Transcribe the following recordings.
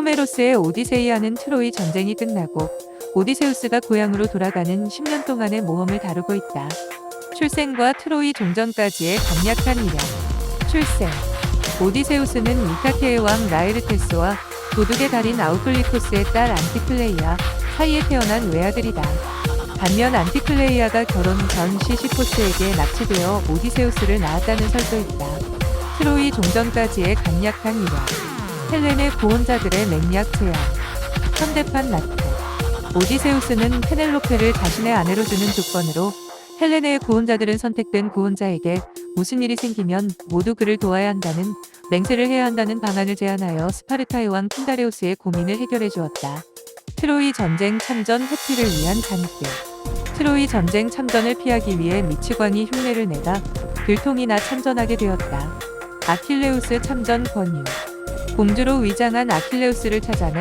호메로스의 오디세이아는 트로이 전쟁이 끝나고 오디세우스가 고향으로 돌아가는 10년 동안의 모험을 다루고 있다. 출생과 트로이 종전까지의 간략한 이력. 출생. 오디세우스는 이타케의 왕 라에르테스와 도둑의 달인 아우클리토스의 딸 안티클레이아 사이에 태어난 외아들이다. 반면 안티클레이아가 결혼 전 시시포스에게 납치되어 오디세우스를 낳았다는 설도 있다. 트로이 종전까지의 간략한 이력. 헬렌의 구원자들의 맹약 제안. 현대판 나토. 오디세우스는 페넬로페를 자신의 아내로 주는 조건으로 헬렌의 구원자들은 선택된 구원자에게 무슨 일이 생기면 모두 그를 도와야 한다는 맹세를 해야 한다는 방안을 제안하여 스파르타의 왕 킨다레우스의 고민을 해결해 주었다. 트로이 전쟁 참전 회피를 위한 잔꾀. 트로이 전쟁 참전을 피하기 위해 미치광이 흉내를 내다 들통이나 참전하게 되었다. 아킬레우스 참전 권유. 공주로 위장한 아킬레우스를 찾아내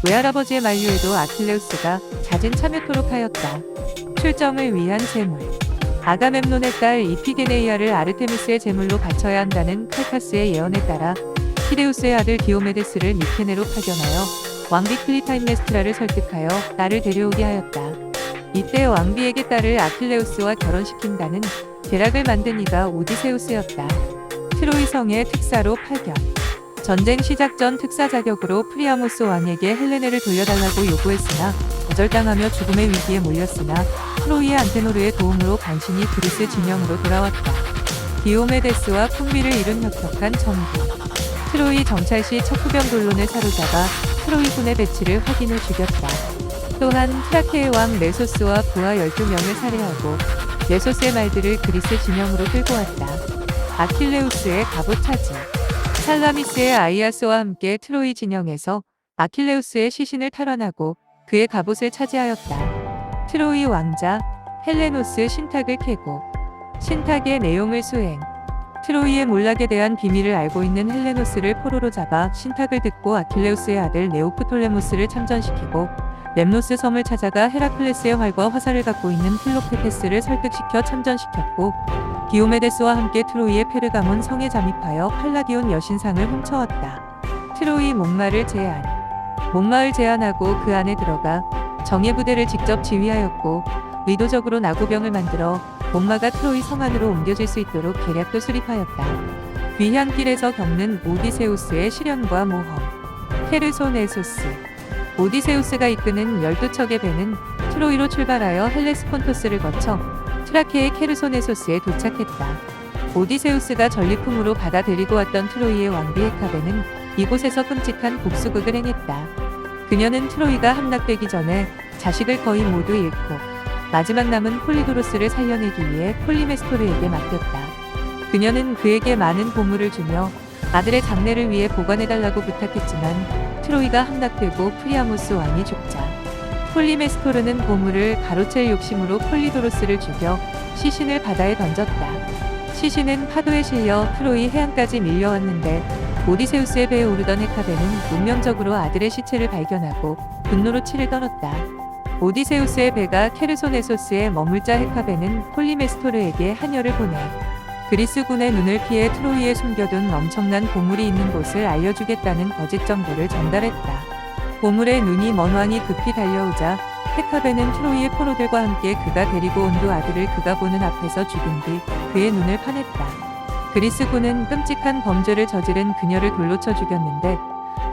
외할아버지의 만류에도 아킬레우스가 잦은 참여토록 하였다. 출정을 위한 제물. 아가멤논의 딸 이피게네이아를 아르테미스의 제물로 바쳐야 한다는 칼카스의 예언에 따라 히데우스의 아들 디오메데스를 미케네로 파견하여 왕비 클리타임네스트라를 설득하여 딸을 데려오게 하였다. 이때 왕비에게 딸을 아킬레우스와 결혼시킨다는 계략을 만든 이가 오디세우스였다. 트로이 성의 특사로 파견. 전쟁 시작 전 특사 자격으로 프리아모스 왕에게 헬레네를 돌려달라고 요구했으나 거절당하며 죽음의 위기에 몰렸으나 트로이의 안테노르의 도움으로 간신히 그리스 진영으로 돌아왔다. 디오메데스와 풍비를 이룬 혁혁한 정부. 트로이 정찰 시 척후병 돌론을 사로잡아 트로이군의 배치를 확인해 죽였다. 또한 트라케의 왕 네소스와 부하 12명을 살해하고 네소스의 말들을 그리스 진영으로 끌고 왔다. 아킬레우스의 갑옷 차지. 살라미스의 아이아스와 함께 트로이 진영에서 아킬레우스의 시신을 탈환하고 그의 갑옷을 차지하였다. 트로이 왕자 헬레노스 신탁을 캐고 신탁의 내용을 수행. 트로이의 몰락에 대한 비밀을 알고 있는 헬레노스를 포로로 잡아 신탁을 듣고 아킬레우스의 아들 네오프톨레무스를 참전시키고 렘노스 섬을 찾아가 헤라클레스의 활과 화살을 갖고 있는 필로페테스를 설득시켜 참전시켰고 디오메데스와 함께 트로이의 페르가몬 성에 잠입하여 팔라디온 여신상을 훔쳐왔다. 트로이 목마를 제안. 목마을 제안하고 그 안에 들어가 정예 부대를 직접 지휘하였고 의도적으로 나고병을 만들어 목마가 트로이 성 안으로 옮겨질 수 있도록 계략도 수립하였다. 귀향길에서 겪는 오디세우스의 시련과 모험. 케르소네소스. 오디세우스가 이끄는 12척의 배는 트로이로 출발하여 헬레스폰토스를 거쳐 트라케의 케르소네소스에 도착했다. 오디세우스가 전리품으로 받아 데리고 왔던 트로이의 왕비 헤카베는 이곳에서 끔찍한 복수극을 행했다. 그녀는 트로이가 함락되기 전에 자식을 거의 모두 잃고 마지막 남은 폴리도로스를 살려내기 위해 폴리메스토르에게 맡겼다. 그녀는 그에게 많은 보물을 주며 아들의 장례를 위해 보관해달라고 부탁했지만 트로이가 함락되고 프리아모스 왕이 죽자 폴리메스토르는 보물을 가로챌 욕심으로 폴리도로스를 죽여 시신을 바다에 던졌다. 시신은 파도에 실려 트로이 해안까지 밀려왔는데 오디세우스의 배에 오르던 헤카베는 운명적으로 아들의 시체를 발견하고 분노로 치를 떨었다. 오디세우스의 배가 케르소네소스에 머물자 헤카베는 폴리메스토르에게 한여를 보내 그리스군의 눈을 피해 트로이에 숨겨둔 엄청난 보물이 있는 곳을 알려주겠다는 거짓 정보를 전달했다. 보물의 눈이 먼 왕이 급히 달려오자 헤카베는 트로이의 포로들과 함께 그가 데리고 온 두 아들을 그가 보는 앞에서 죽인 뒤 그의 눈을 파냈다. 그리스군은 끔찍한 범죄를 저지른 그녀를 돌로 쳐 죽였는데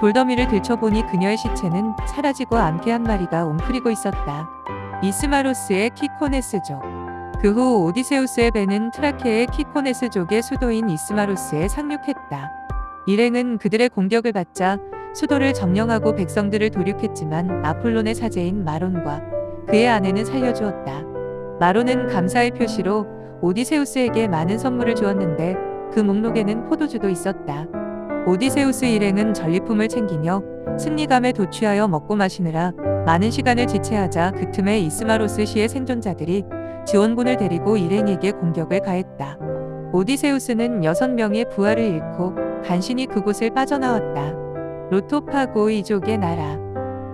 돌더미를 들춰보니 그녀의 시체는 사라지고 암캐 한 마리가 웅크리고 있었다. 이스마로스의 키코네스족. 그 후 오디세우스의 배는 트라케의 키코네스족의 수도인 이스마로스에 상륙했다. 일행은 그들의 공격을 받자 수도를 점령하고 백성들을 도륙했지만 아폴론의 사제인 마론과 그의 아내는 살려주었다. 마론은 감사의 표시로 오디세우스에게 많은 선물을 주었는데 그 목록에는 포도주도 있었다. 오디세우스 일행은 전리품을 챙기며 승리감에 도취하여 먹고 마시느라 많은 시간을 지체하자 그 틈에 이스마로스 시의 생존자들이 지원군을 데리고 일행에게 공격을 가했다. 오디세우스는 6명의 부하를 잃고 간신히 그곳을 빠져나왔다. 로토파고 이족의 나라.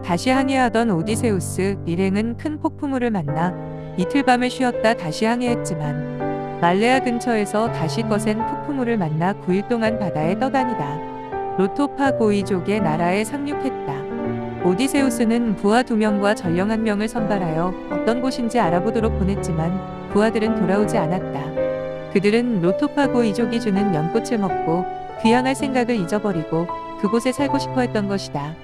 다시 항해하던 오디세우스 일행은 큰 폭풍우를 만나 이틀 밤을 쉬었다 다시 항해했지만 말레아 근처에서 다시 거센 폭풍우를 만나 9일 동안 바다에 떠다니다. 로토파고이족의 나라에 상륙했다. 오디세우스는 부하 2명과 전령 1명을 선발하여 어떤 곳인지 알아보도록 보냈지만 부하들은 돌아오지 않았다. 그들은 로토파고이족이 주는 연꽃을 먹고 귀향할 생각을 잊어버리고 그곳에 살고 싶어 했던 것이다.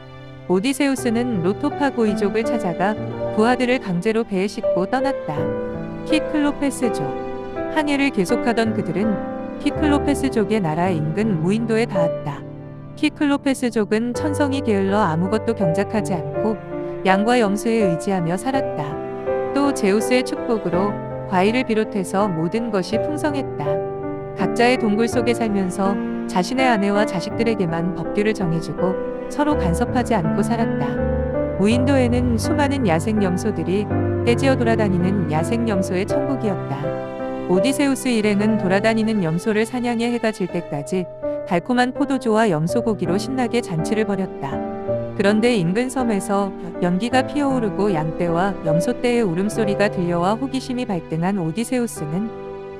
오디세우스는 로토파고이족을 찾아가 부하들을 강제로 배에 싣고 떠났다. 키클로페스족. 항해를 계속하던 그들은 키클로페스족의 나라 인근 무인도에 닿았다. 키클로페스족은 천성이 게을러 아무것도 경작하지 않고 양과 염소에 의지하며 살았다. 또 제우스의 축복으로 과일을 비롯해서 모든 것이 풍성했다. 각자의 동굴 속에 살면서 자신의 아내와 자식들에게만 법규를 정해주고 서로 간섭하지 않고 살았다. 무인도에는 수많은 야생 염소들이 떼지어 돌아다니는 야생 염소의 천국이었다. 오디세우스 일행은 돌아다니는 염소를 사냥해 해가 질 때까지 달콤한 포도주와 염소고기로 신나게 잔치를 벌였다. 그런데 인근 섬에서 연기가 피어오르고 양떼와 염소떼의 울음소리가 들려와 호기심이 발등한 오디세우스는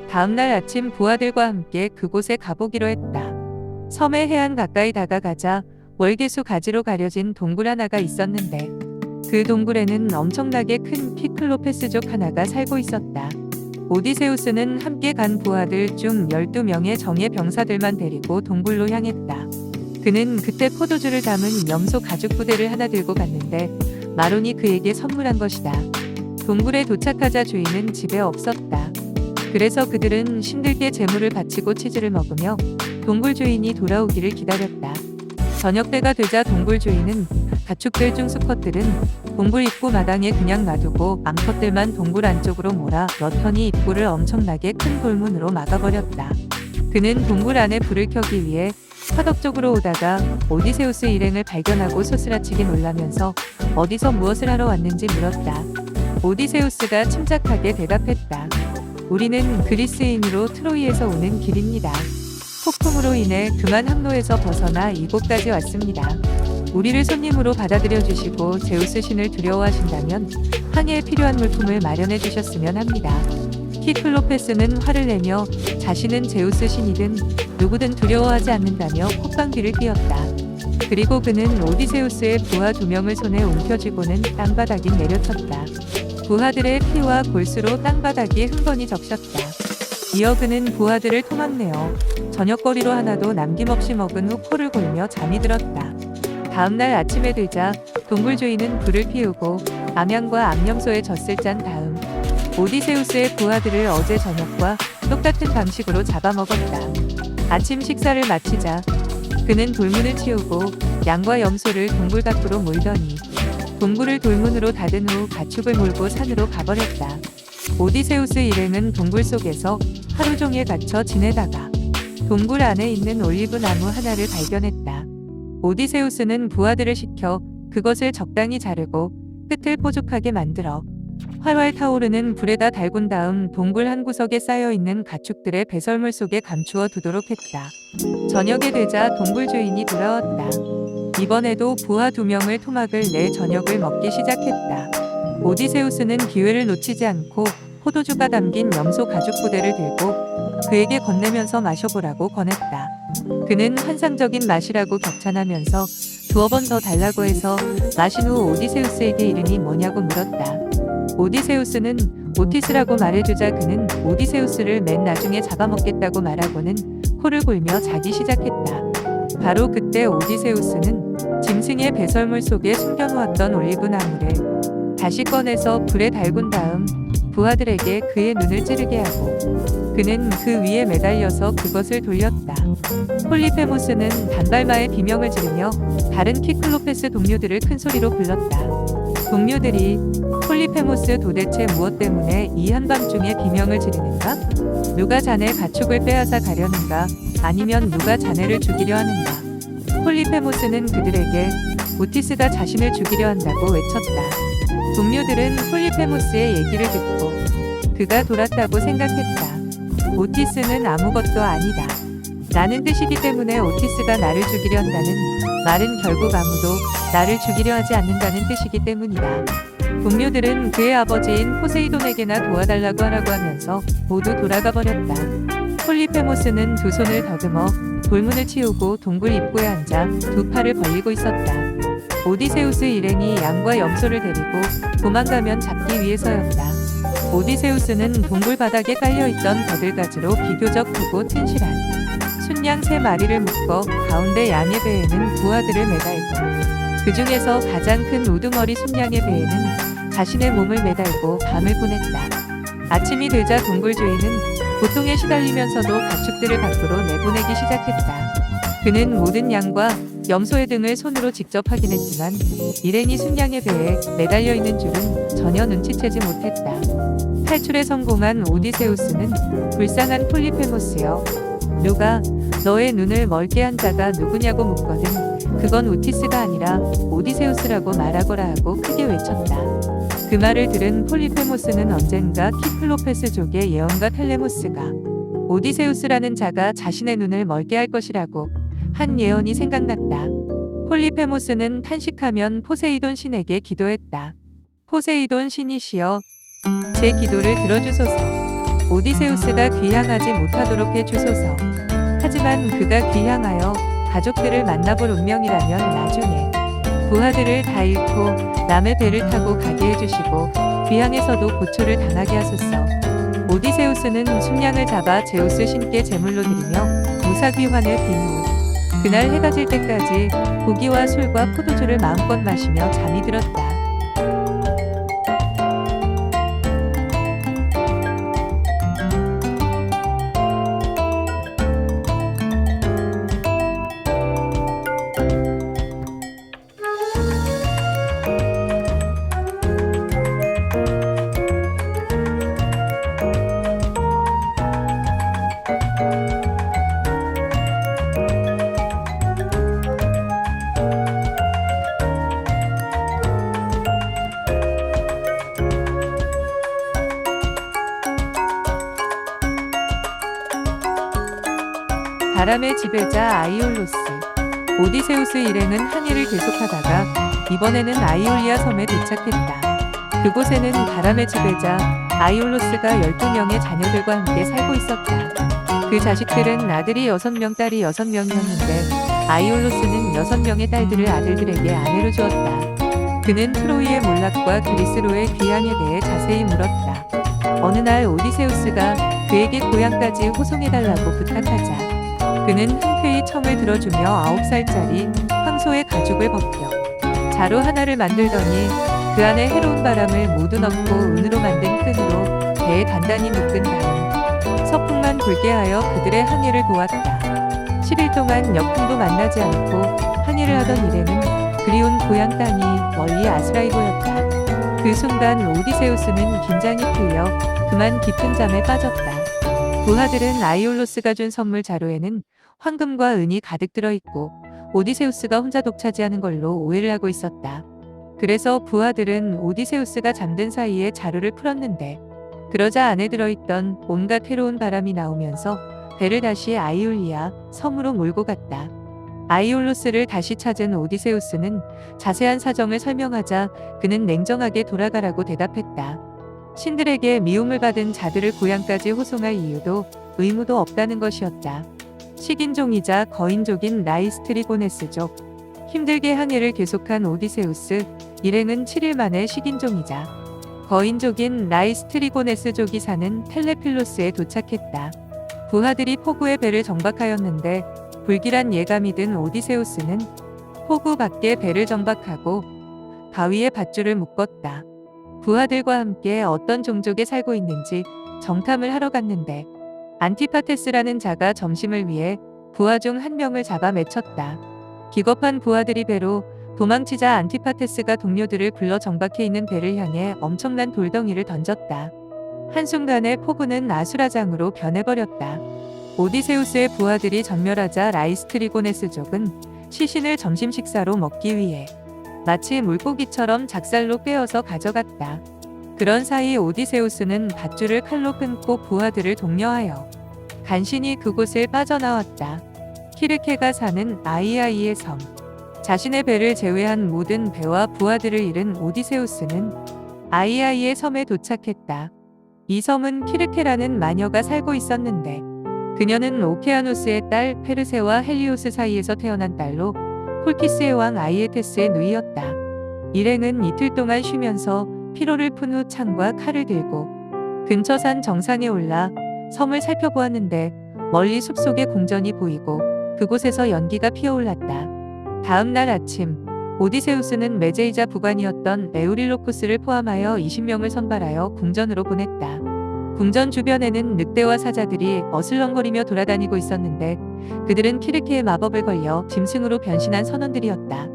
다음날 아침 부하들과 함께 그곳에 가보기로 했다. 섬의 해안 가까이 다가가자 월계수 가지로 가려진 동굴 하나가 있었는데 그 동굴에는 엄청나게 큰 키클로페스족 하나가 살고 있었다. 오디세우스는 함께 간 부하들 중 12명의 정예 병사들만 데리고 동굴로 향했다. 그는 그때 포도주를 담은 염소 가죽 부대를 하나 들고 갔는데 마론이 그에게 선물한 것이다. 동굴에 도착하자 주인은 집에 없었다. 그래서 그들은 신들께 제물을 바치고 치즈를 먹으며 동굴 주인이 돌아오기를 기다렸다. 저녁 때가 되자 동굴 주인은 가축들 중 수컷들은 동굴 입구 마당에 그냥 놔두고 암컷들만 동굴 안쪽으로 몰아 여턴이 입구를 엄청나게 큰 돌문으로 막아버렸다. 그는 동굴 안에 불을 켜기 위해 화덕 쪽으로 오다가 오디세우스 일행을 발견하고 소스라치게 놀라면서 어디서 무엇을 하러 왔는지 물었다. 오디세우스가 침착하게 대답했다. 우리는 그리스인으로 트로이에서 오는 길입니다. 폭풍으로 인해 그만 항로에서 벗어나 이곳까지 왔습니다. 우리를 손님으로 받아들여 주시고 제우스 신을 두려워하신다면 항해에 필요한 물품을 마련해 주셨으면 합니다. 키클로페스는 화를 내며 자신은 제우스 신이든 누구든 두려워하지 않는다며 콧방귀를 뀌었다. 그리고 그는 오디세우스의 부하 2명을 손에 움켜쥐고는 땅바닥에 내려쳤다. 부하들의 피와 골수로 땅바닥이 흥건히 적셨다. 이어 그는 부하들을 토막내어 저녁거리로 하나도 남김없이 먹은 후 코를 골며 잠이 들었다. 다음날 아침에 되자 동굴 주인은 불을 피우고 암양과 암염소의 젖을 짠 다음 오디세우스의 부하들을 어제 저녁과 똑같은 방식으로 잡아먹었다. 아침 식사를 마치자 그는 돌문을 치우고 양과 염소를 동굴 밖으로 몰더니 동굴을 돌문으로 닫은 후 가축을 몰고 산으로 가버렸다. 오디세우스 일행은 동굴 속에서 하루 종일 갇혀 지내다가 동굴 안에 있는 올리브 나무 하나를 발견했다. 오디세우스는 부하들을 시켜 그것을 적당히 자르고 끝을 뾰족하게 만들어 활활 타오르는 불에다 달군 다음 동굴 한 구석에 쌓여있는 가축들의 배설물 속에 감추어 두도록 했다. 저녁에 되자 동굴 주인이 돌아왔다. 이번에도 부하 2명을 토막을 내 저녁을 먹기 시작했다. 오디세우스는 기회를 놓치지 않고 포도주가 담긴 염소 가죽 부대를 들고 그에게 건네면서 마셔보라고 권했다. 그는 환상적인 맛이라고 격찬하면서 2번 더 달라고 해서 마신 후 오디세우스에게 이름이 뭐냐고 물었다. 오디세우스는 오티스라고 말해주자 그는 오디세우스를 맨 나중에 잡아먹겠다고 말하고는 코를 골며 자기 시작했다. 바로 그때 오디세우스는 짐승의 배설물 속에 숨겨놓았던 올리브 나무를 다시 꺼내서 불에 달군 다음 부하들에게 그의 눈을 찌르게 하고 그는 그 위에 매달려서 그것을 돌렸다. 폴리페모스는 단발마의 비명을 지르며 다른 키클로페스 동료들을 큰 소리로 불렀다. 동료들이 폴리페모스 도대체 무엇 때문에 이 한밤중에 비명을 지르는가? 누가 자네 가축을 빼앗아 가려는가? 아니면 누가 자네를 죽이려 하는가? 폴리페모스는 그들에게 오티스가 자신을 죽이려 한다고 외쳤다. 동료들은 폴리페모스의 얘기를 듣고 그가 돌았다고 생각했다. 오티스는 아무것도 아니다. 라는 뜻이기 때문에 오티스가 나를 죽이려 한다는 말은 결국 아무도 나를 죽이려 하지 않는다는 뜻이기 때문이다. 동료들은 그의 아버지인 포세이돈에게나 도와달라고 하라고 하면서 모두 돌아가 버렸다. 폴리페모스는 2 손을 더듬어 돌문을 치우고 동굴 입구에 앉아 두 팔을 벌리고 있었다. 오디세우스 일행이 양과 염소를 데리고 도망가면 잡기 위해서였다. 오디세우스는 동굴 바닥에 깔려있던 버들가지로 비교적 크고 튼실한 순양 3마리를 묶어 가운데 양의 배에는 부하들을 매달고 그 중에서 가장 큰 우두머리 순양의 배에는 자신의 몸을 매달고 밤을 보냈다. 아침이 되자 동굴 주인은 고통에 시달리면서도 가축들을 밖으로 내보내기 시작했다. 그는 모든 양과 염소의 등을 손으로 직접 확인했지만 일행이 순양의 배에 매달려 있는 줄은 전혀 눈치채지 못했다. 탈출에 성공한 오디세우스는 불쌍한 폴리페모스여, 누가 너의 눈을 멀게 한 자가 누구냐고 묻거든 그건 우티스가 아니라 오디세우스라고 말하거라 하고 크게 외쳤다. 그 말을 들은 폴리페모스는 언젠가 키클로페스족의 예언가 텔레모스가 오디세우스라는 자가 자신의 눈을 멀게 할 것이라고 한 예언이 생각났다. 폴리페모스는 탄식하면 포세이돈 신에게 기도했다. 포세이돈 신이시여, 제 기도를 들어주소서. 오디세우스가 귀향하지 못하도록 해주소서. 하지만 그가 귀향하여 가족들을 만나볼 운명이라면 나중에 부하들을 다 잃고 남의 배를 타고 가게 해주시고 귀향에서도 고초를 당하게 하소서. 오디세우스는 순양을 잡아 제우스 신께 제물로 드리며 무사귀환을 빈 후 그날 해가 질 때까지 고기와 술과 포도주를 마음껏 마시며 잠이 들었다. 바람의 지배자 아이올로스. 오디세우스 일행은 항해를 계속하다가 이번에는 아이올리아 섬에 도착했다. 그곳에는 바람의 지배자 아이올로스가 12명의 자녀들과 함께 살고 있었다. 그 자식들은 아들이 6명, 딸이 6명이었는데 아이올로스는 6명의 딸들을 아들들에게 아내로 주었다. 그는 트로이의 몰락과 그리스로의 귀향에 대해 자세히 물었다. 어느 날 오디세우스가 그에게 고향까지 호송해달라고 부탁하자 그는 흔쾌히 청을 들어주며 9살짜리 황소의 가죽을 벗겨 자루 하나를 만들더니 그 안에 해로운 바람을 모두 넣고 은으로 만든 끈으로 배에 단단히 묶은 다음 서풍만 불게 하여 그들의 항해를 도왔다. 7일 동안 역풍도 만나지 않고 항해를 하던 일행은 그리운 고향 땅이 멀리 아스라이 보였다. 그 순간 오디세우스는 긴장이 풀려 그만 깊은 잠에 빠졌다. 부하들은 아이올로스가 준 선물 자루에는 황금과 은이 가득 들어있고 오디세우스가 혼자 독차지하는 걸로 오해를 하고 있었다. 그래서 부하들은 오디세우스가 잠든 사이에 자루를 풀었는데 그러자 안에 들어있던 온갖 해로운 바람이 나오면서 배를 다시 아이올리아 섬으로 몰고 갔다. 아이올로스를 다시 찾은 오디세우스는 자세한 사정을 설명하자 그는 냉정하게 돌아가라고 대답했다. 신들에게 미움을 받은 자들을 고향까지 호송할 이유도 의무도 없다는 것이었다. 식인종이자 거인족인 라이스트리고네스족. 힘들게 항해를 계속한 오디세우스 일행은 7일 만에 식인종이자 거인족인 라이스트리고네스족이 사는 텔레필로스에 도착했다. 부하들이 포구의 배를 정박하였는데 불길한 예감이 든 오디세우스는 포구 밖에 배를 정박하고 바위에 밧줄을 묶었다. 부하들과 함께 어떤 종족에 살고 있는지 정탐을 하러 갔는데 안티파테스라는 자가 점심을 위해 부하 중 한 명을 잡아 매쳤다. 기겁한 부하들이 배로 도망치자 안티파테스가 동료들을 불러 정박해 있는 배를 향해 엄청난 돌덩이를 던졌다. 한순간에 포구는 아수라장으로 변해버렸다. 오디세우스의 부하들이 전멸하자 라이스트리고네스족은 시신을 점심 식사로 먹기 위해 마치 물고기처럼 작살로 꿰어서 가져갔다. 그런 사이 오디세우스는 밧줄을 칼로 끊고 부하들을 독려하여 간신히 그곳을 빠져나왔다. 키르케가 사는 아이아이의 섬. 자신의 배를 제외한 모든 배와 부하들을 잃은 오디세우스는 아이아이의 섬에 도착했다. 이 섬은 키르케라는 마녀가 살고 있었는데 그녀는 오케아노스의 딸 페르세와 헬리오스 사이에서 태어난 딸로 콜키스의 왕 아이에테스의 누이였다. 일행은 이틀 동안 쉬면서 피로를 푼 후 창과 칼을 들고 근처 산 정상에 올라 섬을 살펴보았는데 멀리 숲속에 궁전이 보이고 그곳에서 연기가 피어올랐다. 다음 날 아침 오디세우스는 메제이자 부관이었던 에우릴로쿠스를 포함하여 20명을 선발하여 궁전으로 보냈다. 궁전 주변에는 늑대와 사자들이 어슬렁거리며 돌아다니고 있었는데 그들은 키르케의 마법을 걸려 짐승으로 변신한 선원들이었다.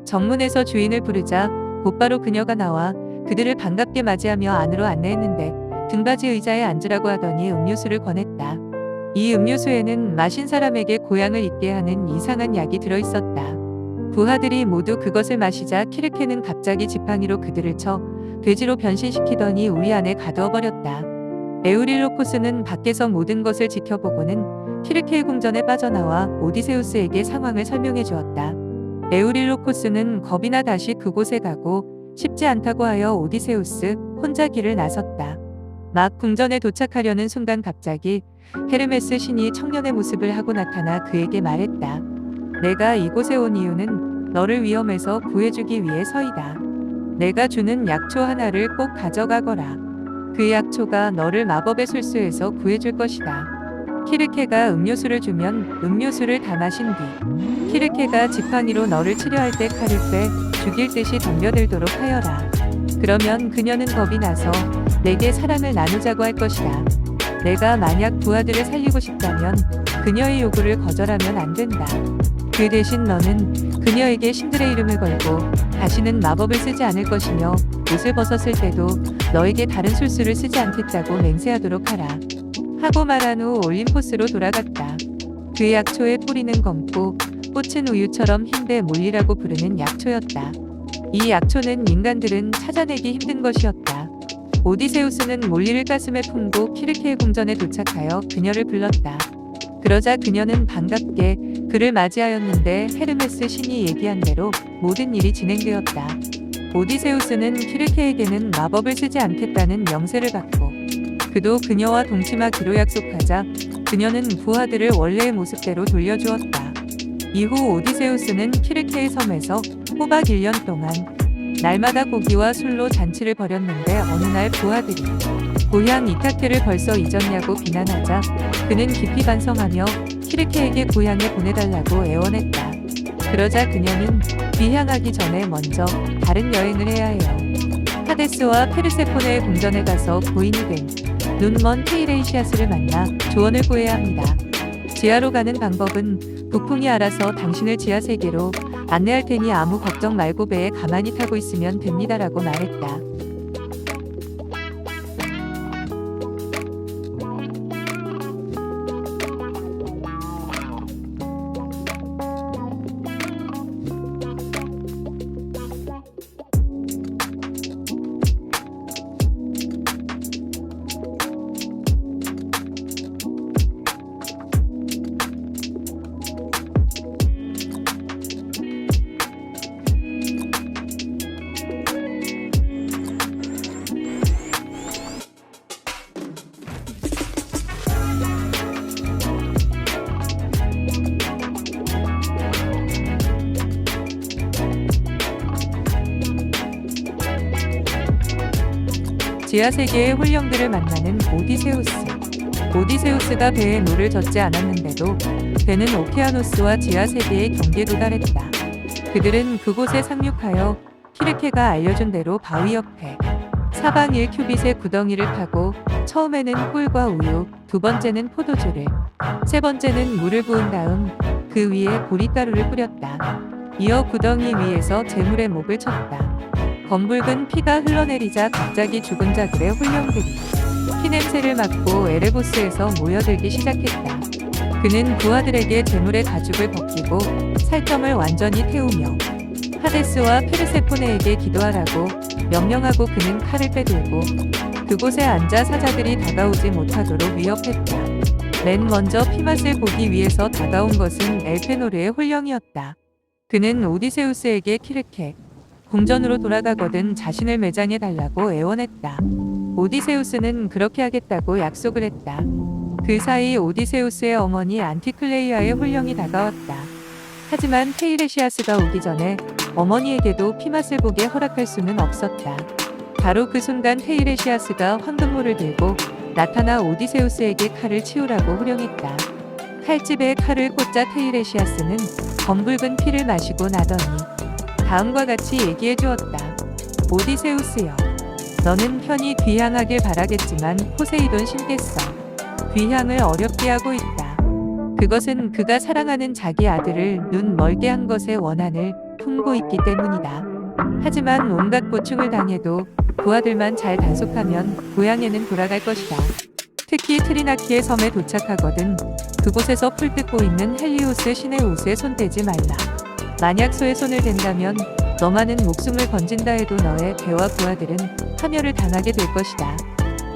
정문에서 주인을 부르자 곧바로 그녀가 나와 그들을 반갑게 맞이하며 안으로 안내했는데 등받이 의자에 앉으라고 하더니 음료수를 권했다. 이 음료수에는 마신 사람에게 고향을 잊게 하는 이상한 약이 들어있었다. 부하들이 모두 그것을 마시자 키르케는 갑자기 지팡이로 그들을 쳐 돼지로 변신시키더니 우리 안에 가두어 버렸다. 에우릴로코스는 밖에서 모든 것을 지켜보고는 키르케의 궁전에 빠져나와 오디세우스에게 상황을 설명해 주었다. 에우릴로코스는 겁이 나 다시 그곳에 가고 쉽지 않다고 하여 오디세우스 혼자 길을 나섰다. 막 궁전에 도착하려는 순간 갑자기 헤르메스 신이 청년의 모습을 하고 나타나 그에게 말했다. 내가 이곳에 온 이유는 너를 위험에서 구해주기 위해서이다. 내가 주는 약초 하나를 꼭 가져가거라. 그 약초가 너를 마법의 술수에서 구해줄 것이다. 키르케가 음료수를 주면 음료수를 다 마신 뒤 키르케가 지팡이로 너를 치려할 때 칼을 빼 죽일 듯이 덤벼들도록 하여라. 그러면 그녀는 겁이 나서 내게 사랑을 나누자고 할 것이다. 내가 만약 부하들을 살리고 싶다면 그녀의 요구를 거절하면 안 된다. 그 대신 너는 그녀에게 신들의 이름을 걸고 다시는 마법을 쓰지 않을 것이며 옷을 벗었을 때도 너에게 다른 술수를 쓰지 않겠다고 맹세하도록 하라. 하고 말한 후 올림포스로 돌아갔다. 그 약초의 뿌리는 검고 꽃은 우유처럼 흰데 몰리라고 부르는 약초였다. 이 약초는 인간들은 찾아내기 힘든 것이었다. 오디세우스는 몰리를 가슴에 품고 키르케의 궁전에 도착하여 그녀를 불렀다. 그러자 그녀는 반갑게 그를 맞이하였는데 헤르메스 신이 얘기한 대로 모든 일이 진행되었다. 오디세우스는 키르케에게는 마법을 쓰지 않겠다는 명세를 받고 그도 그녀와 동침하기로 약속하자 그녀는 부하들을 원래의 모습대로 돌려주었다. 이후 오디세우스는 키르케의 섬에서 호박 1년 동안 날마다 고기와 술로 잔치를 벌였는데 어느 날 부하들이 고향 이타케를 벌써 잊었냐고 비난하자 그는 깊이 반성하며 키르케에게 고향에 보내달라고 애원했다. 그러자 그녀는 귀향하기 전에 먼저 다른 여행을 해야 해요. 하데스와 페르세포네의 궁전에 가서 고인이 된 눈먼 테이레이시아스를 만나 조언을 구해야 합니다. 지하로 가는 방법은 북풍이 알아서 당신을 지하 세계로 안내할 테니 아무 걱정 말고 배에 가만히 타고 있으면 됩니다라고 말했다. 지하세계의 홀령들을 만나는 오디세우스. 오디세우스가 배에 노를 젓지 않았는데도 배는 오케아노스와 지하세계의 경계에 도달했다. 그들은 그곳에 상륙하여 키르케가 알려준 대로 바위 옆에 사방 1큐빗의 구덩이를 파고 처음에는 꿀과 우유, 두 번째는 포도주를, 세 번째는 물을 부은 다음 그 위에 보리가루를 뿌렸다. 이어 구덩이 위에서 재물의 목을 쳤다. 검붉은 피가 흘러내리자 갑자기 죽은 자들의 홀령들이 피냄새를 맡고 에레보스에서 모여들기 시작했다. 그는 부하들에게 재물의 가죽을 벗기고 살점을 완전히 태우며 하데스와 페르세포네에게 기도하라고 명령하고 그는 칼을 빼들고 그곳에 앉아 사자들이 다가오지 못하도록 위협했다. 맨 먼저 피맛을 보기 위해서 다가온 것은 엘페노르의 홀령이었다. 그는 오디세우스에게 키르케 궁전으로 돌아가거든 자신을 매장해 달라고 애원했다. 오디세우스는 그렇게 하겠다고 약속을 했다. 그 사이 오디세우스의 어머니 안티클레이아의 혼령이 다가왔다. 하지만 테이레시아스가 오기 전에 어머니에게도 피맛을 보게 허락할 수는 없었다. 바로 그 순간 테이레시아스가 황금물을 들고 나타나 오디세우스에게 칼을 치우라고 후령했다. 칼집에 칼을 꽂자 테이레시아스는 검붉은 피를 마시고 나더니 다음과 같이 얘기해 주었다. 오디세우스여, 너는 편히 귀향하길 바라겠지만 포세이돈 신께서 귀향을 어렵게 하고 있다. 그것은 그가 사랑하는 자기 아들을 눈 멀게 한 것의 원한을 품고 있기 때문이다. 하지만 온갖 고충을 당해도 그 아들만 잘 단속하면 고향에는 돌아갈 것이다. 특히 트리나키의 섬에 도착하거든 그곳에서 풀 뜯고 있는 헬리오스 신의 옷에 손대지 말라. 만약 소의 손을 댄다면 너만은 목숨을 건진다 해도 너의 배와 부하들은 파멸을 당하게 될 것이다.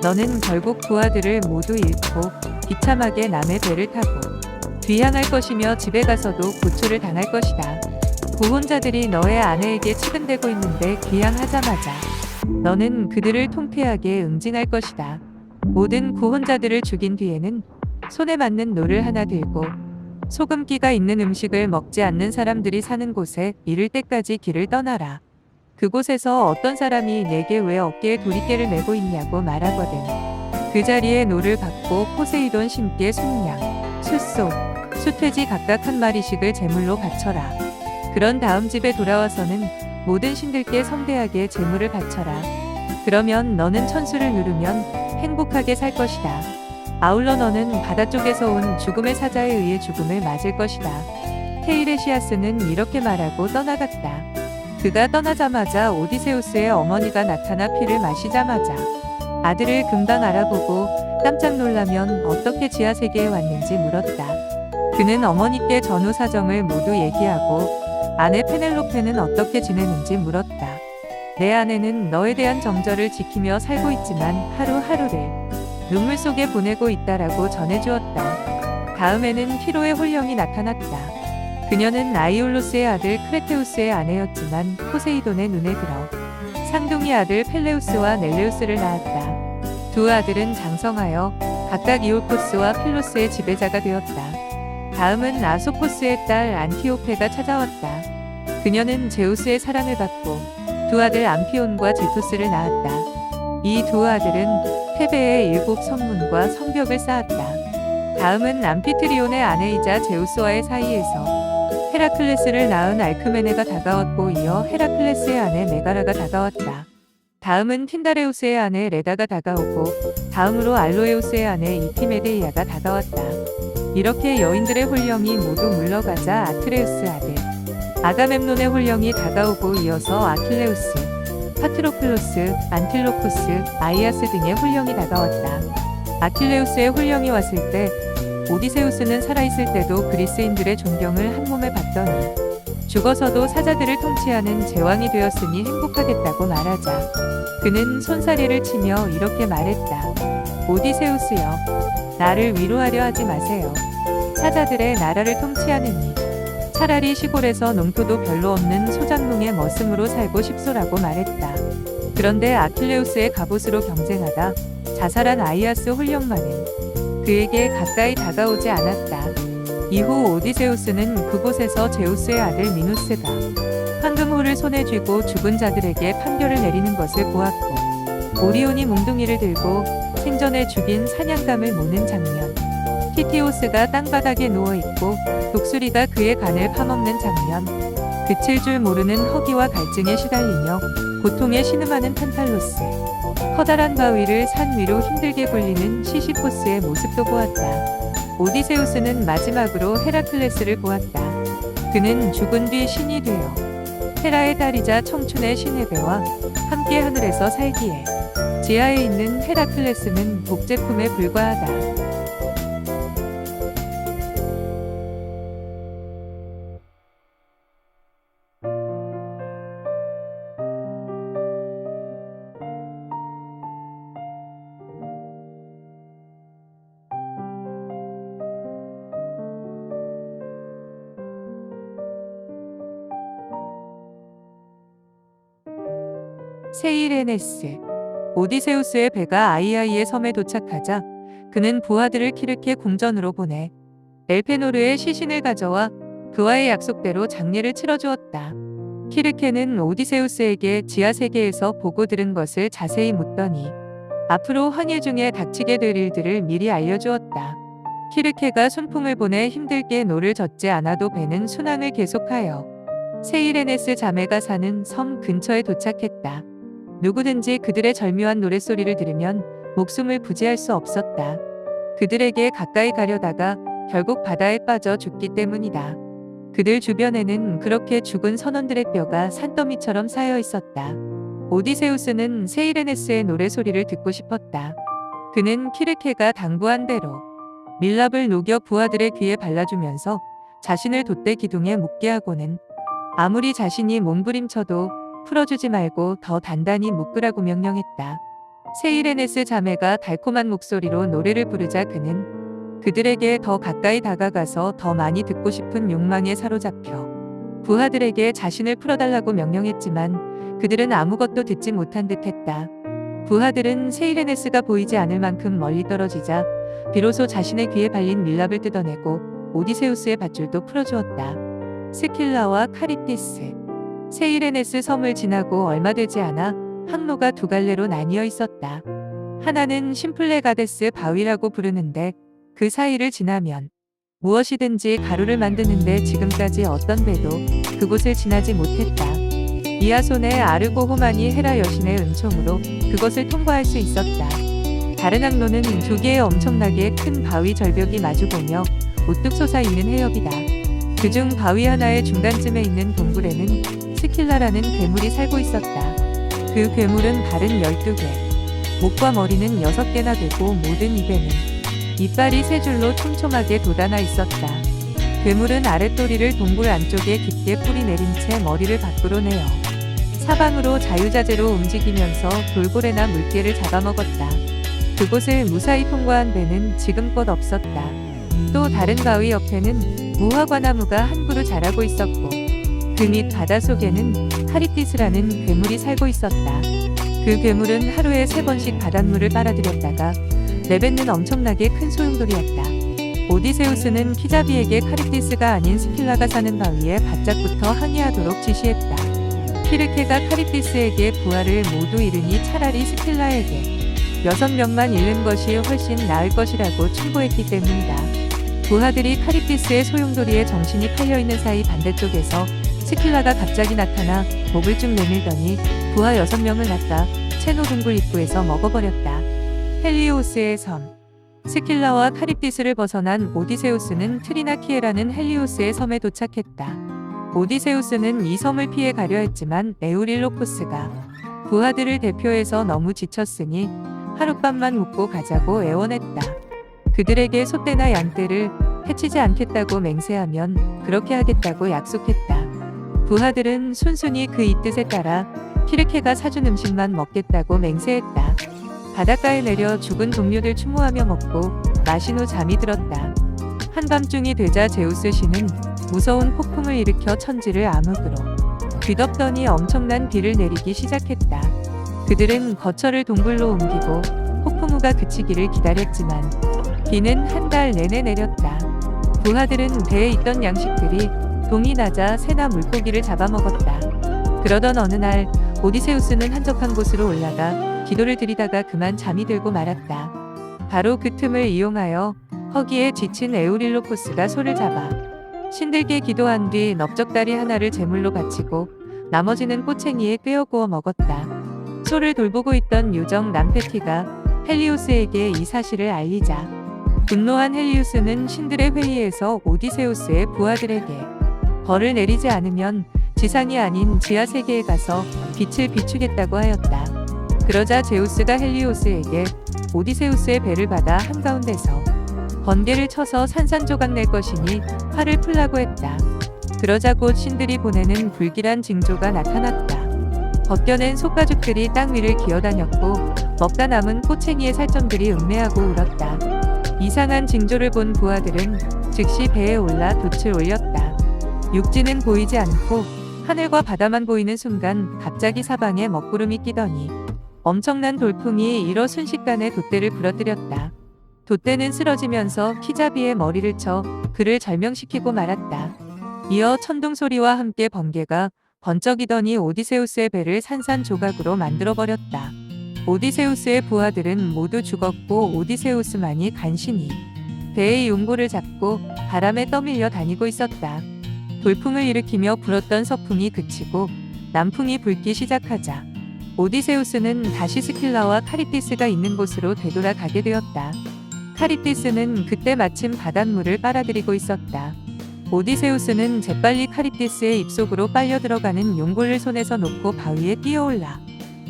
너는 결국 부하들을 모두 잃고 비참하게 남의 배를 타고 귀향할 것이며 집에 가서도 고초를 당할 것이다. 구혼자들이 너의 아내에게 치근대고 있는데 귀향하자마자 너는 그들을 통폐하게 응징할 것이다. 모든 구혼자들을 죽인 뒤에는 손에 맞는 노를 하나 들고 소금기가 있는 음식을 먹지 않는 사람들이 사는 곳에 이를 때까지 길을 떠나라. 그곳에서 어떤 사람이 내게 왜 어깨에 도리깨를 메고 있냐고 말하거든 그 자리에 노를 받고 포세이돈 신께 숭냥, 숫소, 수퇴지 각각 한 마리씩을 제물로 바쳐라. 그런 다음 집에 돌아와서는 모든 신들께 성대하게 제물을 바쳐라. 그러면 너는 천수를 누르면 행복하게 살 것이다. 아울러 너는 바다 쪽에서 온 죽음의 사자에 의해 죽음을 맞을 것이다. 테이레시아스는 이렇게 말하고 떠나갔다. 그가 떠나자마자 오디세우스의 어머니가 나타나 피를 마시자마자 아들을 금방 알아보고 깜짝 놀라면 어떻게 지하세계에 왔는지 물었다. 그는 어머니께 전후 사정을 모두 얘기하고 아내 페넬로페는 어떻게 지내는지 물었다. 내 아내는 너에 대한 정절을 지키며 살고 있지만 하루하루를 눈물 속에 보내고 있다라고 전해주었다. 다음에는 피로의 혼령이 나타났다. 그녀는 아이올로스의 아들 크레테우스의 아내였지만 포세이돈의 눈에 들어 상둥이 아들 펠레우스와 넬레우스를 낳았다. 두 아들은 장성하여 각각 이올코스와 필로스의 지배자가 되었다. 다음은 아소포스의 딸 안티오페가 찾아왔다. 그녀는 제우스의 사랑을 받고 두 아들 암피온과 제토스를 낳았다. 이 두 아들은 테베의 7 성문과 성벽을 쌓았다. 다음은 암피트리온의 아내이자 제우스와의 사이에서 헤라클레스를 낳은 알크메네가 다가왔고 이어 헤라클레스의 아내 메가라가 다가왔다. 다음은 틴다레우스의 아내 레다가 다가오고 다음으로 알로에우스의 아내 이티메데이아가 다가왔다. 이렇게 여인들의 혼령이 모두 물러가자 아트레우스 아들 아가멤논의 혼령이 다가오고 이어서 아킬레우스, 파트로클로스, 안틸로코스, 아이아스 등의 혼령이 다가왔다. 아킬레우스의 혼령이 왔을 때 오디세우스는 살아있을 때도 그리스인들의 존경을 한 몸에 받더니 죽어서도 사자들을 통치하는 제왕이 되었으니 행복하겠다고 말하자 그는 손사래를 치며 이렇게 말했다. 오디세우스여, 나를 위로하려 하지 마세요. 사자들의 나라를 통치하느니 차라리 시골에서 농토도 별로 없는 소작농의 머슴으로 살고 싶소라고 말했다. 그런데 아킬레우스의 갑옷으로 경쟁하다 자살한 아이아스 혼령만은 그에게 가까이 다가오지 않았다. 이후 오디세우스는 그곳에서 제우스의 아들 미누스가 황금호를 손에 쥐고 죽은 자들에게 판결을 내리는 것을 보았고 오리온이 몽둥이를 들고 생전에 죽인 사냥감을 모는 장면, 티티오스가 땅바닥에 누워있고 독수리가 그의 간을 파먹는 장면, 그칠 줄 모르는 허기와 갈증에 시달리며 고통에 신음하는 탄탈로스, 커다란 바위를 산 위로 힘들게 굴리는 시시포스의 모습도 보았다. 오디세우스는 마지막으로 헤라클레스를 보았다. 그는 죽은 뒤 신이 되어 헤라의 딸이자 청춘의 시네베와 함께 하늘에서 살기에 지하에 있는 헤라클레스는 복제품에 불과하다. 세이레네스. 오디세우스의 배가 아이아이의 섬에 도착하자 그는 부하들을 키르케 궁전으로 보내 엘페노르의 시신을 가져와 그와의 약속대로 장례를 치러주었다. 키르케는 오디세우스에게 지하 세계에서 보고 들은 것을 자세히 묻더니 앞으로 황해 중에 닥치게 될 일들을 미리 알려주었다. 키르케가 순풍을 보내 힘들게 노를 젓지 않아도 배는 순항을 계속하여 세이레네스 자매가 사는 섬 근처에 도착했다. 누구든지 그들의 절묘한 노랫소리를 들으면 목숨을 부지할 수 없었다. 그들에게 가까이 가려다가 결국 바다에 빠져 죽기 때문이다. 그들 주변에는 그렇게 죽은 선원들의 뼈가 산더미처럼 쌓여 있었다. 오디세우스는 세이레네스의 노래소리를 듣고 싶었다. 그는 키르케가 당부한 대로 밀랍을 녹여 부하들의 귀에 발라주면서 자신을 돛대 기둥에 묶게 하고는 아무리 자신이 몸부림쳐도 풀어주지 말고 더 단단히 묶으라고 명령했다. 세이레네스 자매가 달콤한 목소리로 노래를 부르자 그는 그들에게 더 가까이 다가가서 더 많이 듣고 싶은 욕망에 사로잡혀 부하들에게 자신을 풀어달라고 명령했지만 그들은 아무것도 듣지 못한 듯했다. 부하들은 세이레네스가 보이지 않을 만큼 멀리 떨어지자 비로소 자신의 귀에 발린 밀랍을 뜯어내고 오디세우스의 밧줄도 풀어주었다. 스킬라와 카리티스. 세이레네스 섬을 지나고 얼마 되지 않아 항로가 두 갈래로 나뉘어 있었다. 하나는 심플레가데스 바위라고 부르는데 그 사이를 지나면 무엇이든지 가루를 만드는데 지금까지 어떤 배도 그곳을 지나지 못했다. 이아손의 아르고호만이 헤라 여신의 은총으로 그것을 통과할 수 있었다. 다른 항로는 두 개의 엄청나게 큰 바위 절벽이 마주보며 우뚝 솟아있는 해협이다. 그중 바위 하나의 중간쯤에 있는 동굴에는 스킬라라는 괴물이 살고 있었다. 그 괴물은 발은 12개, 목과 머리는 6개나 되고 모든 입에는 이빨이 3줄로 촘촘하게 돋아나 있었다. 괴물은 아랫도리를 동굴 안쪽에 깊게 뿌리 내린 채 머리를 밖으로 내어 사방으로 자유자재로 움직이면서 돌고래나 물개를 잡아먹었다. 그곳을 무사히 통과한 배는 지금껏 없었다. 또 다른 바위 옆에는 무화과나무가 한 그루 자라고 있었고 그 밑 바닷속에는 카리티스라는 괴물이 살고 있었다. 그 괴물은 하루에 3번씩 바닷물을 빨아들였다가 내뱉는 엄청나게 큰 소용돌이였다. 오디세우스는 키자비에게 카리티스가 아닌 스킬라가 사는 바위에 바짝부터 항의하도록 지시했다. 키르케가 카리티스에게 부하를 모두 잃으니 차라리 스킬라에게 6명만 잃는 것이 훨씬 나을 것이라고 충고했기 때문이다. 부하들이 카리티스의 소용돌이에 정신이 팔려있는 사이 반대쪽에서 스킬라가 갑자기 나타나 목을 쭉 내밀더니 부하 6명을 낚아 체노 동굴 입구에서 먹어버렸다. 헬리오스의 섬. 스킬라와 카립디스를 벗어난 오디세우스는 트리나키에라는 헬리오스의 섬에 도착했다. 오디세우스는 이 섬을 피해 가려 했지만 에우릴로코스가 부하들을 대표해서 너무 지쳤으니 하룻밤만 묵고 가자고 애원했다. 그들에게 소떼나 양떼를 해치지 않겠다고 맹세하면 그렇게 하겠다고 약속했다. 부하들은 순순히 그 이 뜻에 따라 키르케가 사준 음식만 먹겠다고 맹세했다. 바닷가에 내려 죽은 동료들 추모하며 먹고 마신 후 잠이 들었다. 한밤중이 되자 제우스 신은 무서운 폭풍을 일으켜 천지를 암흑으로 뒤덮더니 엄청난 비를 내리기 시작했다. 그들은 거처를 동굴로 옮기고 폭풍우가 그치기를 기다렸지만 비는 한 달 내내 내렸다. 부하들은 배에 있던 양식들이 동이 나자 새나 물고기를 잡아먹었다. 그러던 어느 날 오디세우스는 한적한 곳으로 올라가 기도를 드리다가 그만 잠이 들고 말았다. 바로 그 틈을 이용하여 허기에 지친 에우릴로코스가 소를 잡아 신들께 기도한 뒤 넓적다리 하나를 제물로 바치고 나머지는 꼬챙이에 꿰어 구워 먹었다. 소를 돌보고 있던 요정 남페티가 헬리오스에게 이 사실을 알리자 분노한 헬리우스는 신들의 회의에서 오디세우스의 부하들에게 벌을 내리지 않으면 지상이 아닌 지하 세계에 가서 빛을 비추겠다고 하였다. 그러자 제우스가 헬리오스에게 오디세우스의 배를 받아 한가운데서 번개를 쳐서 산산조각 낼 것이니 활을 풀라고 했다. 그러자 곧 신들이 보내는 불길한 징조가 나타났다. 벗겨낸 속가죽들이 땅 위를 기어다녔고 먹다 남은 꼬챙이의 살점들이 음메하고 울었다. 이상한 징조를 본 부하들은 즉시 배에 올라 돛을 올렸다. 육지는 보이지 않고 하늘과 바다만 보이는 순간 갑자기 사방에 먹구름이 끼더니 엄청난 돌풍이 일어 순식간에 돛대를 부러뜨렸다. 돛대는 쓰러지면서 키자비의 머리를 쳐 그를 절명시키고 말았다. 이어 천둥 소리와 함께 번개가 번쩍이더니 오디세우스의 배를 산산조각으로 만들어버렸다. 오디세우스의 부하들은 모두 죽었고 오디세우스만이 간신히 배의 용고를 잡고 바람에 떠밀려 다니고 있었다. 돌풍을 일으키며 불었던 서풍이 그치고 남풍이 불기 시작하자 오디세우스는 다시 스킬라와 카리티스가 있는 곳으로 되돌아가게 되었다. 카리티스는 그때 마침 바닷물을 빨아들이고 있었다. 오디세우스는 재빨리 카리티스의 입속으로 빨려 들어가는 용골을 손에서 놓고 바위에 뛰어올라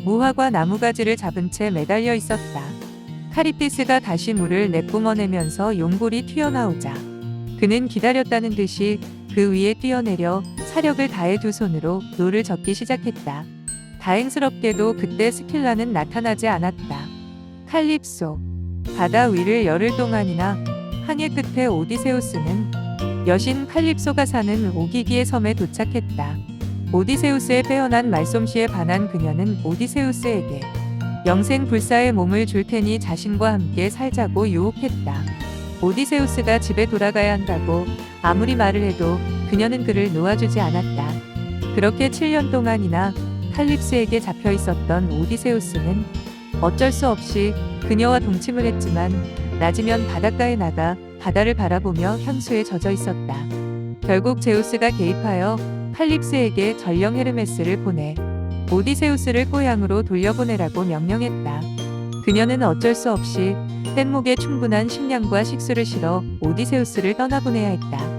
무화과 나무가지를 잡은 채 매달려 있었다. 카리티스가 다시 물을 내뿜어내면서 용골이 튀어나오자 그는 기다렸다는 듯이 그 위에 뛰어내려 사력을 다해 두 손으로 노를 젓기 시작했다. 다행스럽게도 그때 스킬라는 나타나지 않았다. 칼립소. 바다 위를 열흘 동안이나 항해 끝에 오디세우스는 여신 칼립소가 사는 오기기의 섬에 도착했다. 오디세우스의 빼어난 말솜씨에 반한 그녀는 오디세우스에게 영생불사의 몸을 줄 테니 자신과 함께 살자고 유혹했다. 오디세우스가 집에 돌아가야 한다고 아무리 말을 해도 그녀는 그를 놓아주지 않았다. 그렇게 7년 동안이나 칼립스에게 잡혀 있었던 오디세우스는 어쩔 수 없이 그녀와 동침을 했지만 낮이면 바닷가에 나가 바다를 바라보며 향수에 젖어 있었다. 결국 제우스가 개입하여 칼립스에게 전령 헤르메스를 보내 오디세우스를 고향으로 돌려보내라고 명령했다. 그녀는 어쩔 수 없이 뗏목에 충분한 식량과 식수를 실어 오디세우스를 떠나보내야 했다.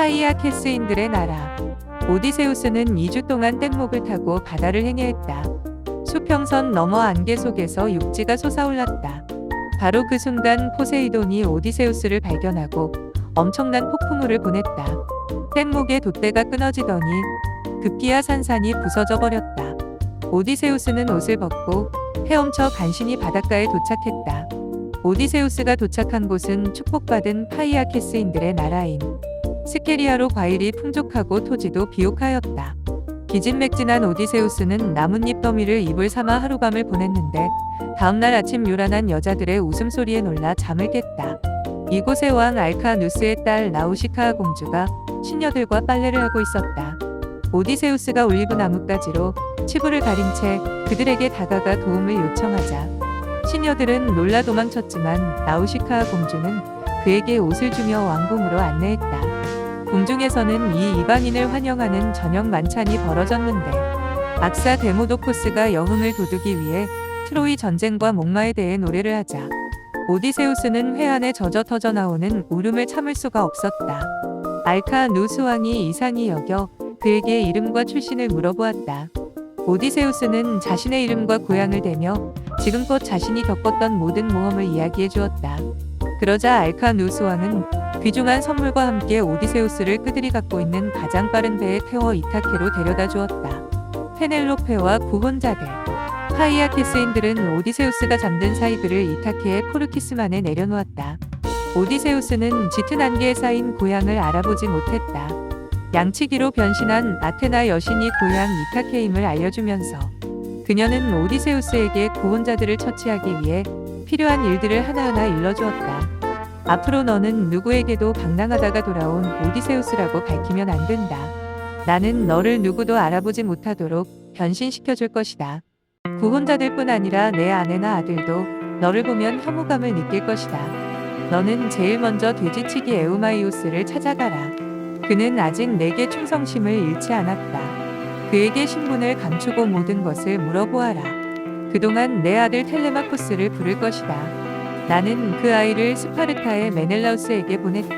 파이아 캐스인들의 나라. 오디세우스는 2주 동안 뗏목을 타고 바다를 행해했다. 수평선 너머 안개 속에서 육지가 솟아올랐다. 바로 그 순간 포세이돈이 오디세우스를 발견하고 엄청난 폭풍우를 보냈다. 뗏목의 돛대가 끊어지더니 급기야 산산이 부서져 버렸다. 오디세우스는 옷을 벗고 헤엄쳐 간신히 바닷가에 도착했다. 오디세우스가 도착한 곳은 축복받은 파이아 캐스인들의 나라인 스케리아로 과일이 풍족하고 토지도 비옥하였다. 기진맥진한 오디세우스는 나뭇잎 더미를 이불 삼아 하룻밤을 보냈는데 다음날 아침 요란한 여자들의 웃음소리에 놀라 잠을 깼다. 이곳의 왕 알카누스의 딸 나우시카 공주가 신녀들과 빨래를 하고 있었다. 오디세우스가 올리브 나뭇가지로 치부를 가린 채 그들에게 다가가 도움을 요청하자 신녀들은 놀라 도망쳤지만 나우시카 공주는 그에게 옷을 주며 왕궁으로 안내했다. 궁중에서는 이 이방인을 환영하는 저녁 만찬이 벌어졌는데 악사 데모도코스가 영흥을 돋우기 위해 트로이 전쟁과 목마에 대해 노래를 하자 오디세우스는 회한에 젖어 터져 나오는 울음을 참을 수가 없었다. 알카누스 왕이 이상히 여겨 그에게 이름과 출신을 물어보았다. 오디세우스는 자신의 이름과 고향을 대며 지금껏 자신이 겪었던 모든 모험을 이야기해 주었다. 그러자 알카누스 왕은 귀중한 선물과 함께 오디세우스를 그들이 갖고 있는 가장 빠른 배에 태워 이타케로 데려다 주었다. 페넬로페와 구혼자들. 파이아 캐스인들은 오디세우스가 잠든 사이 그를 이타케의 포르키스만에 내려놓았다. 오디세우스는 짙은 안개에 쌓인 고향을 알아보지 못했다. 양치기로 변신한 아테나 여신이 고향 이타케임을 알려주면서 그녀는 오디세우스에게 구혼자들을 처치하기 위해 필요한 일들을 하나하나 일러주었다. 앞으로 너는 누구에게도 방랑하다가 돌아온 오디세우스라고 밝히면 안 된다. 나는 너를 누구도 알아보지 못하도록 변신시켜줄 것이다. 구혼자들뿐 아니라 내 아내나 아들도 너를 보면 혐오감을 느낄 것이다. 너는 제일 먼저 돼지치기 에우마이오스를 찾아가라. 그는 아직 내게 충성심을 잃지 않았다. 그에게 신분을 감추고 모든 것을 물어보아라. 그동안 내 아들 텔레마코스를 부를 것이다. 나는 그 아이를 스파르타의 메넬라우스에게 보냈다.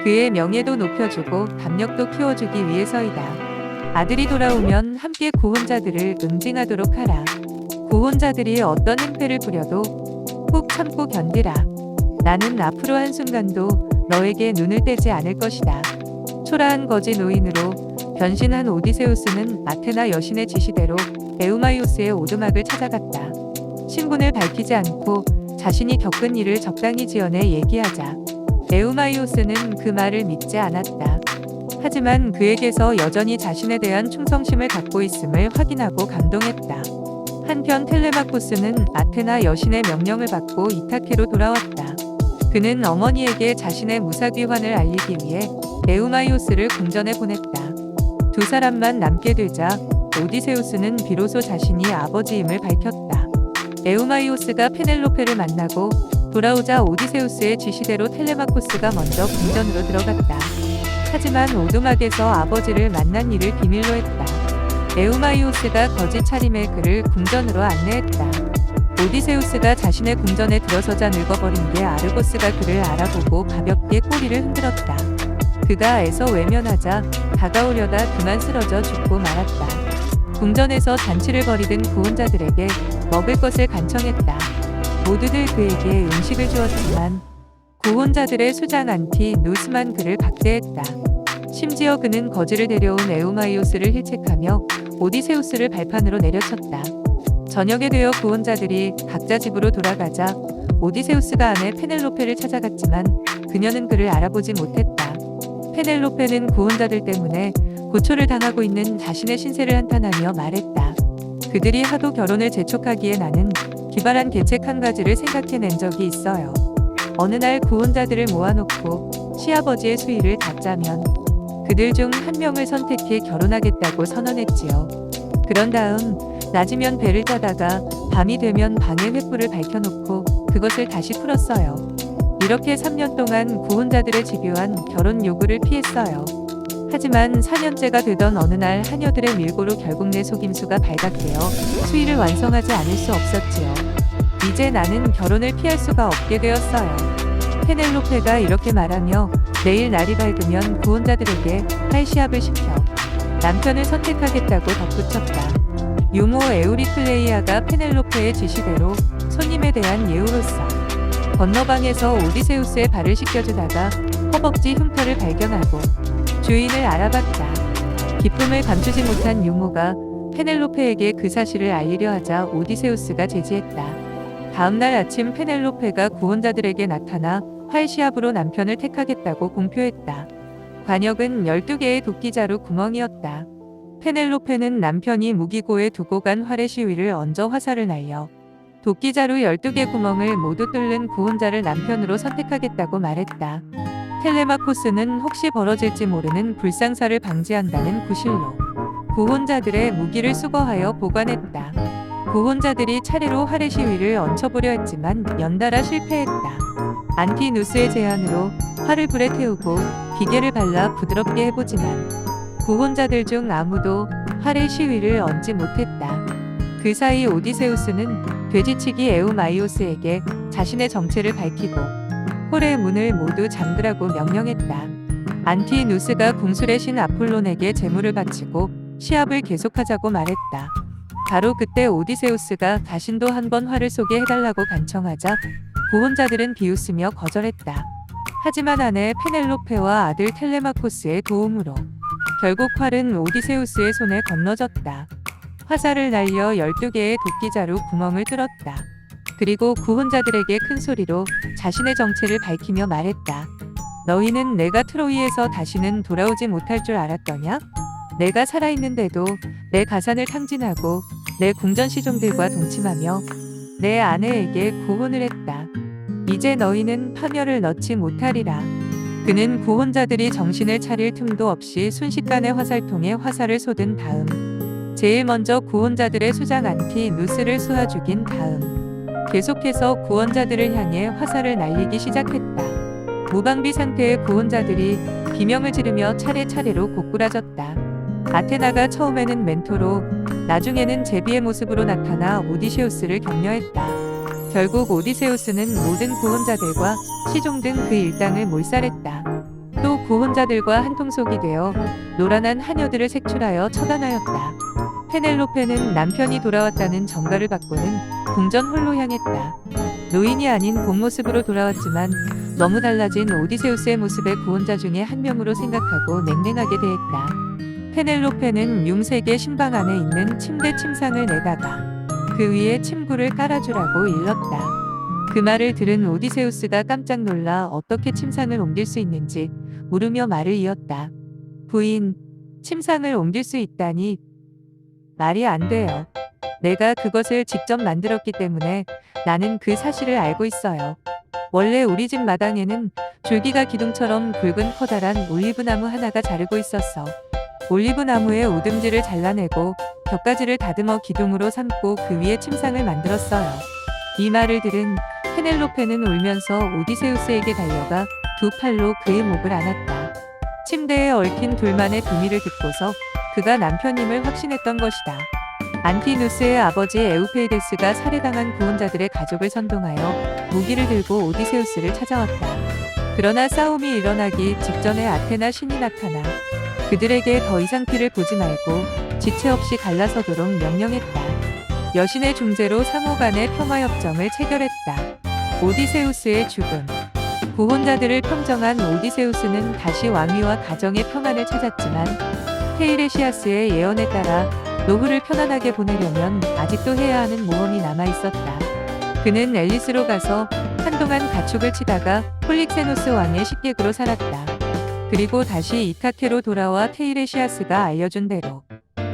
그의 명예도 높여주고 담력도 키워주기 위해서이다. 아들이 돌아오면 함께 구혼자들을 응징하도록 하라. 구혼자들이 어떤 행패를 부려도 꾹 참고 견디라. 나는 앞으로 한순간도 너에게 눈을 떼지 않을 것이다. 초라한 거지 노인으로 변신한 오디세우스는 아테나 여신의 지시대로 에우마이오스의 오두막을 찾아갔다. 신분을 밝히지 않고 자신이 겪은 일을 적당히 지어내 얘기하자 에우마이오스는 그 말을 믿지 않았다. 하지만 그에게서 여전히 자신에 대한 충성심을 갖고 있음을 확인하고 감동했다. 한편 텔레마코스는 아테나 여신의 명령을 받고 이타케로 돌아왔다. 그는 어머니에게 자신의 무사귀환을 알리기 위해 에우마이오스를 궁전에 보냈다. 두 사람만 남게 되자 오디세우스는 비로소 자신이 아버지임을 밝혔다. 에우마이오스가 페넬로페를 만나고 돌아오자 오디세우스의 지시대로 텔레마코스가 먼저 궁전으로 들어갔다. 하지만 오두막에서 아버지를 만난 일을 비밀로 했다. 에우마이오스가 거짓 차림의 그를 궁전으로 안내했다. 오디세우스가 자신의 궁전에 들어서자 늙어버린 게 아르고스가 그를 알아보고 가볍게 꼬리를 흔들었다. 그가 애서 외면하자 다가오려다 그만 쓰러져 죽고 말았다. 궁전에서 잔치를 벌이던 구혼자들에게 먹을 것을 간청했다. 모두들 그에게 음식을 주었지만 구혼자들의 수장 안티 누스만 그를 박대했다. 심지어 그는 거지를 데려온 에우마이오스를 힐책하며 오디세우스를 발판으로 내려쳤다. 저녁에 되어 구혼자들이 각자 집으로 돌아가자 오디세우스가 아내 페넬로페를 찾아갔지만 그녀는 그를 알아보지 못했다. 페넬로페는 구혼자들 때문에 고초를 당하고 있는 자신의 신세를 한탄하며 말했다. 그들이 하도 결혼을 재촉하기에 나는 기발한 계책 한 가지를 생각해낸 적이 있어요. 어느 날 구혼자들을 모아놓고 시아버지의 수의를 받자면 그들 중 한 명을 선택해 결혼하겠다고 선언했지요. 그런 다음 낮이면 배를 타다가 밤이 되면 방의 횃불을 밝혀놓고 그것을 다시 풀었어요. 이렇게 3년 동안 구혼자들의 집요한 결혼 요구를 피했어요. 하지만 4년째가 되던 어느 날 하녀들의 밀고로 결국 내 속임수가 발각되어 수의를 완성하지 않을 수 없었지요. 이제 나는 결혼을 피할 수가 없게 되었어요. 페넬로페가 이렇게 말하며 내일 날이 밝으면 구혼자들에게 할 시합을 시켜 남편을 선택하겠다고 덧붙였다. 유모 에우리클레이아가 페넬로페의 지시대로 손님에 대한 예우로서 건너방에서 오디세우스의 발을 씻겨주다가 허벅지 흉터를 발견하고 주인을 알아봤다. 기쁨을 감추지 못한 유모가 페넬로페에게 그 사실을 알리려 하자 오디세우스가 제지했다. 다음날 아침 페넬로페가 구혼자들에게 나타나 활시합으로 남편을 택하겠다고 공표했다. 관역은 12개의 도끼자루 구멍이었다. 페넬로페는 남편이 무기고에 두고 간 활의 시위를 얹어 화살을 날려 도끼자루 12개 구멍을 모두 뚫는 구혼자를 남편으로 선택하겠다고 말했다. 텔레마코스는 혹시 벌어질지 모르는 불상사를 방지한다는 구실로 구혼자들의 무기를 수거하여 보관했다. 구혼자들이 차례로 활의 시위를 얹혀보려 했지만 연달아 실패했다. 안티누스의 제안으로 활을 불에 태우고 기계를 발라 부드럽게 해보지만 구혼자들 중 아무도 활의 시위를 얹지 못했다. 그 사이 오디세우스는 돼지치기 에우마이오스에게 자신의 정체를 밝히고 홀의 문을 모두 잠그라고 명령했다. 안티누스가 궁술의 신 아폴론에게 제물을 바치고 시합을 계속하자고 말했다. 바로 그때 오디세우스가 자신도 한번 활을 쏘게 해달라고 간청하자 구혼자들은 비웃으며 거절했다. 하지만 아내 페넬로페와 아들 텔레마코스의 도움으로 결국 활은 오디세우스의 손에 건너졌다. 화살을 날려 12개의 도끼자루 구멍을 뚫었다. 그리고 구혼자들에게 큰 소리로 자신의 정체를 밝히며 말했다. 너희는 내가 트로이에서 다시는 돌아오지 못할 줄 알았더냐? 내가 살아있는데도 내 가산을 탕진하고 내 궁전 시종들과 동침하며 내 아내에게 구혼을 했다. 이제 너희는 파멸을 넣지 못하리라. 그는 구혼자들이 정신을 차릴 틈도 없이 순식간에 화살통에 화살을 쏟은 다음 제일 먼저 구혼자들의 수장 안티 누스를 쏘아 죽인 다음 계속해서 구원자들을 향해 화살을 날리기 시작했다. 무방비 상태의 구원자들이 비명을 지르며 차례차례로 고꾸라졌다. 아테나가 처음에는 멘토로, 나중에는 제비의 모습으로 나타나 오디세우스를 격려했다. 결국 오디세우스는 모든 구원자들과 시종 등 그 일당을 몰살했다. 또 구원자들과 한통속이 되어 노란한 하녀들을 색출하여 처단하였다. 페넬로페는 남편이 돌아왔다는 정가를 받고는 궁전 홀로 향했다. 노인이 아닌 본 모습으로 돌아왔지만 너무 달라진 오디세우스의 모습의 구원자 중에 한 명으로 생각하고 냉랭하게 대했다. 페넬로페는 융색의 신방 안에 있는 침대 침상을 내다가 그 위에 침구를 깔아주라고 일렀다. 그 말을 들은 오디세우스가 깜짝 놀라 어떻게 침상을 옮길 수 있는지 물으며 말을 이었다. 부인, 침상을 옮길 수 있다니 말이 안 돼요. 내가 그것을 직접 만들었기 때문에 나는 그 사실을 알고 있어요. 원래 우리 집 마당에는 줄기가 기둥처럼 굵은 커다란 올리브나무 하나가 자르고 있었어. 올리브나무의 우듬지를 잘라내고 곁가지를 다듬어 기둥으로 삼고 그 위에 침상을 만들었어요. 이 말을 들은 페넬로페는 울면서 오디세우스에게 달려가 두 팔로 그의 목을 안았다. 침대에 얽힌 둘만의 비밀을 듣고서 그가 남편임을 확신했던 것이다. 안티누스의 아버지 에우페이데스가 살해당한 구원자들의 가족을 선동하여 무기를 들고 오디세우스를 찾아왔다. 그러나 싸움이 일어나기 직전에 아테나 신이 나타나 그들에게 더 이상 피를 보지 말고 지체 없이 갈라서도록 명령했다. 여신의 중재로 상호 간의 평화협정을 체결했다. 오디세우스의 죽음. 구원자들을 평정한 오디세우스는 다시 왕위와 가정의 평안을 찾았지만 테이레시아스의 예언에 따라 노후를 편안하게 보내려면 아직도 해야 하는 모험이 남아있었다. 그는 앨리스로 가서 한동안 가축을 치다가 폴릭세노스 왕의 식객으로 살았다. 그리고 다시 이타케로 돌아와 테이레시아스가 알려준 대로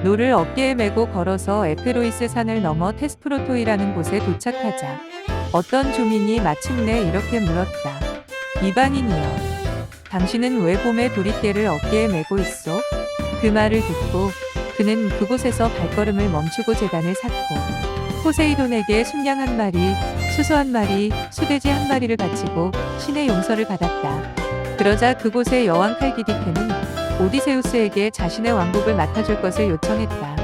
노를 어깨에 메고 걸어서 에페로이스 산을 넘어 테스프로토이라는 곳에 도착하자 어떤 주민이 마침내 이렇게 물었다. 이방인이여, 당신은 왜 봄에 도리깨를 어깨에 메고 있소? 그 말을 듣고 그는 그곳에서 발걸음을 멈추고 제단을 쌓고 포세이돈에게 순양 한 마리, 수소 한 마리, 수돼지 한 마리를 바치고 신의 용서를 받았다. 그러자 그곳의 여왕 칼기디케는 오디세우스에게 자신의 왕국을 맡아줄 것을 요청했다.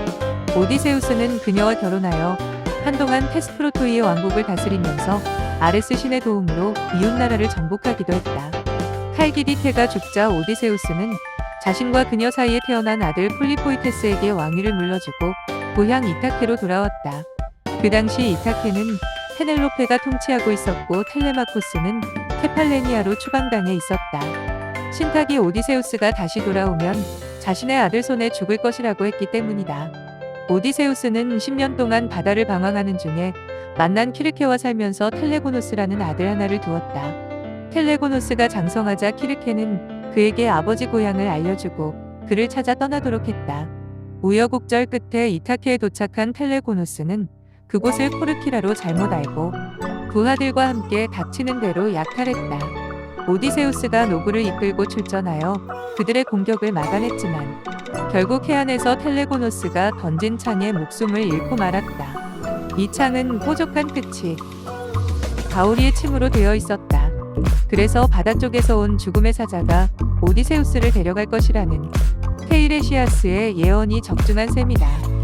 오디세우스는 그녀와 결혼하여 한동안 테스프로토이의 왕국을 다스리면서 아레스 신의 도움으로 이웃나라를 정복하기도 했다. 칼기디케가 죽자 오디세우스는 자신과 그녀 사이에 태어난 아들 폴리포이테스에게 왕위를 물려주고 고향 이타케로 돌아왔다. 그 당시 이타케는 페넬로페가 통치하고 있었고 텔레마코스는 케팔레니아로 추방당해 있었다. 신탁이 오디세우스가 다시 돌아오면 자신의 아들 손에 죽을 것이라고 했기 때문이다. 오디세우스는 10년 동안 바다를 방황하는 중에 만난 키르케와 살면서 텔레고노스라는 아들 하나를 두었다. 텔레고노스가 장성하자 키르케는 그에게 아버지 고향을 알려주고 그를 찾아 떠나도록 했다. 우여곡절 끝에 이타케에 도착한 텔레고노스는 그곳을 코르키라로 잘못 알고 부하들과 함께 닥치는 대로 약탈했다. 오디세우스가 노구를 이끌고 출전하여 그들의 공격을 막아냈지만 결국 해안에서 텔레고노스가 던진 창에 목숨을 잃고 말았다. 이 창은 뾰족한 끝이 가오리의 침으로 되어 있었다. 그래서 바다 쪽에서 온 죽음의 사자가 오디세우스를 데려갈 것이라는 테이레시아스의 예언이 적중한 셈이다.